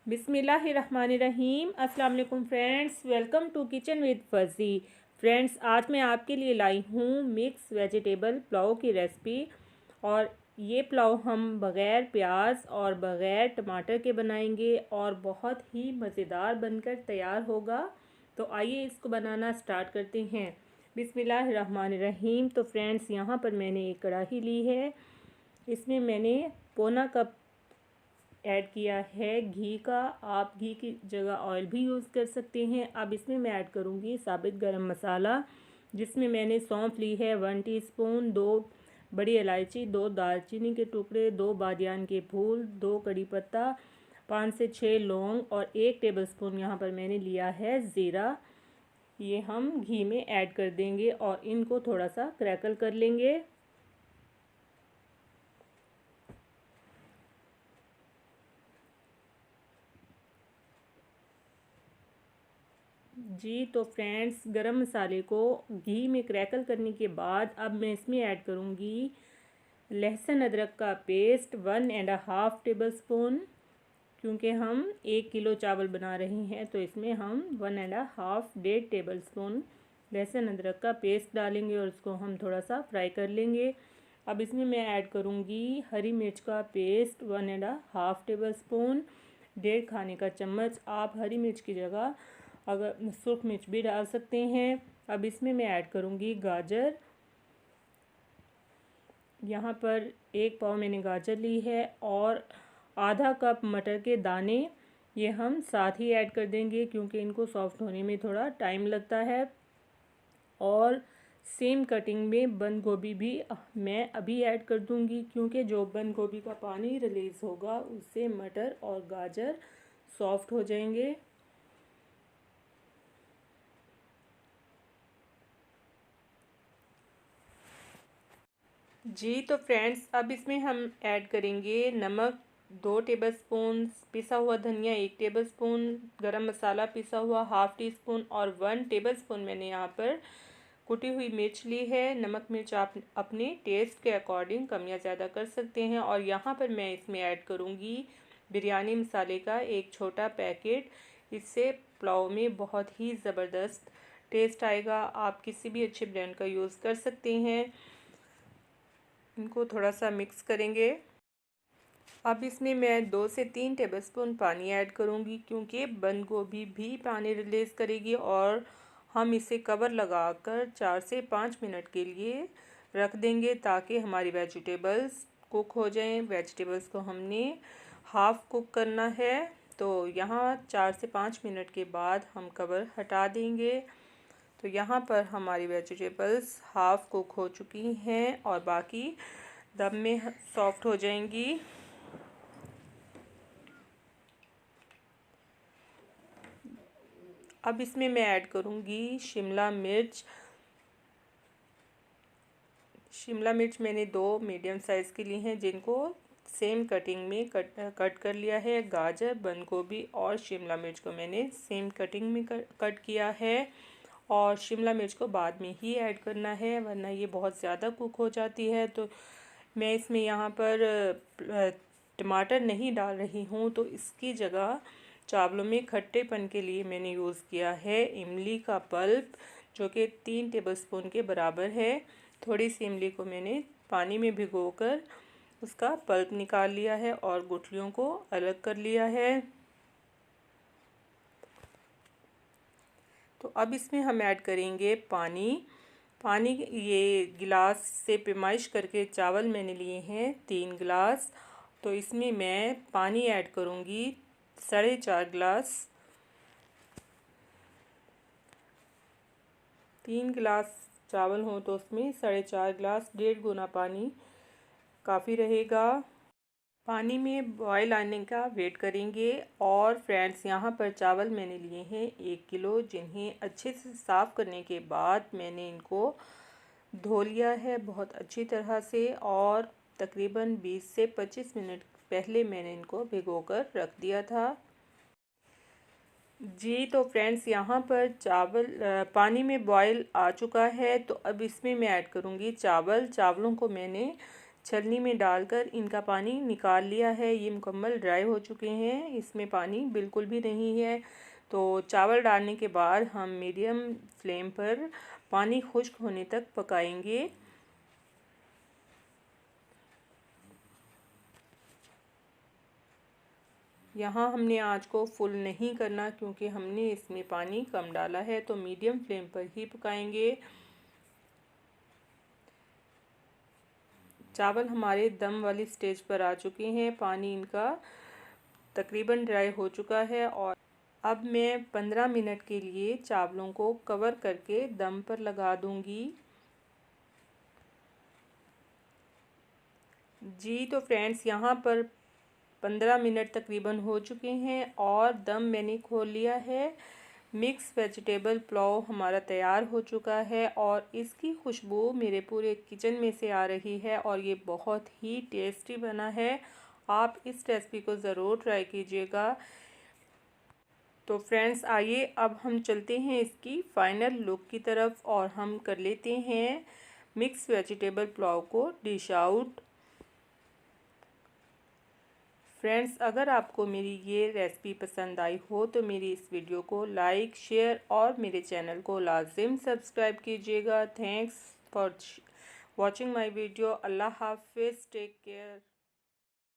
बिस्मिल्लाहिर्रहमानिर्रहीम। अस्सलाम वालेकुम friends, welcome to kitchen with Farzi. Friends, आज मैं आपके लिए लाई हूँ मिक्स वेजिटेबल पुलाव की रेसिपी। और ये पुलाव हम बग़ैर प्याज और बग़ैर टमाटर के बनाएंगे और बहुत ही मज़ेदार बनकर तैयार होगा। तो आइए इसको बनाना स्टार्ट करते हैं। बिस्मिल्लाहिर्रहमानिर्रहीम। तो फ्रेंड्स, यहाँ पर मैंने एक कढ़ाई ली है। इसमें मैंने पौना कप ऐड किया है घी का। आप घी की जगह ऑयल भी यूज़ कर सकते हैं। अब इसमें मैं ऐड करूँगी साबित गरम मसाला, जिसमें मैंने सौंफ ली है 1 टीस्पून, 2 बड़ी इलायची, 2 दालचीनी के टुकड़े, 2 बादियान के फूल, 2 कड़ी पत्ता, 5 से 6 लौंग और 1 टेबलस्पून यहाँ पर मैंने लिया है ज़ीरा। ये हम घी में ऐड कर देंगे और इनको थोड़ा सा क्रैकल कर लेंगे। जी तो फ्रेंड्स, गरम मसाले को घी में क्रैकल करने के बाद अब मैं इसमें ऐड करूँगी लहसुन अदरक का पेस्ट 1.5 टेबलस्पून। क्योंकि हम 1 किलो चावल बना रहे हैं तो इसमें हम 1.5 1.5 टेबलस्पून लहसुन अदरक का पेस्ट डालेंगे और इसको हम थोड़ा सा फ्राई कर लेंगे। अब इसमें मैं ऐड करूँगी हरी मिर्च का पेस्ट 1.5 टेबलस्पून, 1.5 खाने का चम्मच। आप हरी मिर्च की जगह अगर सूख मिर्च भी डाल सकते हैं। अब इसमें मैं ऐड करूँगी गाजर। यहाँ पर 1 पाव मैंने गाजर ली है और आधा कप मटर के दाने। ये हम साथ ही ऐड कर देंगे क्योंकि इनको सॉफ्ट होने में थोड़ा टाइम लगता है। और सेम कटिंग में बंद गोभी भी मैं अभी ऐड कर दूँगी, क्योंकि जो बंद गोभी का पानी रिलीज़ होगा उससे मटर और गाजर सॉफ्ट हो जाएंगे। जी तो फ्रेंड्स, अब इसमें हम ऐड करेंगे नमक 2 टेबलस्पून, पिसा हुआ धनिया 1 टेबलस्पून, गरम मसाला पिसा हुआ हाफ़ टी स्पून और 1 टेबलस्पून मैंने यहाँ पर कुटी हुई मिर्च ली है। नमक मिर्च आप अपने टेस्ट के अकॉर्डिंग कम या ज़्यादा कर सकते हैं। और यहाँ पर मैं इसमें ऐड करूँगी बिरयानी मसाले का एक छोटा पैकेट। इससे पुलाव में बहुत ही ज़बरदस्त टेस्ट आएगा। आप किसी भी अच्छे ब्रांड का यूज़ कर सकते हैं। इनको थोड़ा सा मिक्स करेंगे। अब इसमें मैं 2 से 3 टेबलस्पून पानी ऐड करूँगी, क्योंकि बंद गोभी भी पानी रिलीज़ करेगी। और हम इसे कवर लगाकर 4 से 5 मिनट के लिए रख देंगे ताकि हमारी वेजिटेबल्स कुक हो जाएं। वेजिटेबल्स को हमने हाफ़ कुक करना है। तो यहाँ 4 से 5 मिनट के बाद हम कवर हटा देंगे। तो यहाँ पर हमारी वेजिटेबल्स हाफ़ कुक हो चुकी हैं और बाकी दम में सॉफ्ट हो जाएंगी। अब इसमें मैं ऐड करूँगी शिमला मिर्च। शिमला मिर्च मैंने 2 मीडियम साइज़ की ली हैं, जिनको सेम कटिंग में कट कर लिया है। गाजर, बंद गोभी और शिमला मिर्च को मैंने सेम कटिंग में कट किया है। और शिमला मिर्च को बाद में ही ऐड करना है, वरना ये बहुत ज़्यादा कुक हो जाती है। तो मैं इसमें यहाँ पर टमाटर नहीं डाल रही हूँ, तो इसकी जगह चावलों में खट्टेपन के लिए मैंने यूज़ किया है इमली का पल्प, जो कि 3 टेबलस्पून के बराबर है। थोड़ी सी इमली को मैंने पानी में भिगोकर उसका पल्प निकाल लिया है और गुठलियों को अलग कर लिया है। तो अब इसमें हम ऐड करेंगे पानी। पानी ये गिलास से पैमाइश करके चावल मैंने लिए हैं 3 गिलास। तो इसमें मैं पानी ऐड करूँगी 4.5 गिलास। 3 गिलास चावल हो तो उसमें 4.5 गिलास, 1.5 गुना पानी काफ़ी रहेगा। पानी में बॉयल आने का वेट करेंगे। और फ्रेंड्स, यहाँ पर चावल मैंने लिए हैं 1 किलो, जिन्हें अच्छे से साफ़ करने के बाद मैंने इनको धो लिया है बहुत अच्छी तरह से। और तकरीबन 20 से 25 मिनट पहले मैंने इनको भिगोकर रख दिया था। जी तो फ्रेंड्स, यहाँ पर चावल पानी में बॉयल आ चुका है। तो अब इसमें मैं ऐड करूँगी चावलों को मैंने छलनी में डालकर इनका पानी निकाल लिया है। ये मुकम्मल ड्राई हो चुके हैं, इसमें पानी बिल्कुल भी नहीं है। तो चावल डालने के बाद हम मीडियम फ्लेम पर पानी खुश्क होने तक पकाएंगे। यहाँ हमने आंच को फुल नहीं करना क्योंकि हमने इसमें पानी कम डाला है, तो मीडियम फ्लेम पर ही पकाएंगे। चावल हमारे दम वाली स्टेज पर आ चुके हैं, पानी इनका तकरीबन ड्राई हो चुका है। और अब मैं 15 मिनट के लिए चावलों को कवर करके दम पर लगा दूंगी। जी तो फ्रेंड्स, यहाँ पर 15 मिनट तकरीबन हो चुके हैं और दम मैंने खोल लिया है। मिक्स वेजिटेबल पुलाव हमारा तैयार हो चुका है और इसकी खुशबू मेरे पूरे किचन में से आ रही है और ये बहुत ही टेस्टी बना है। आप इस रेसिपी को ज़रूर ट्राई कीजिएगा। तो फ्रेंड्स, आइए अब हम चलते हैं इसकी फ़ाइनल लुक की तरफ और हम कर लेते हैं मिक्स वेजिटेबल पुलाव को डिश आउट। फ्रेंड्स, अगर आपको मेरी ये रेसिपी पसंद आई हो तो मेरी इस वीडियो को लाइक, शेयर और मेरे चैनल को लाजिम सब्सक्राइब कीजिएगा। Thanks for watching my video. अल्लाह हाफिज़, टेक केयर।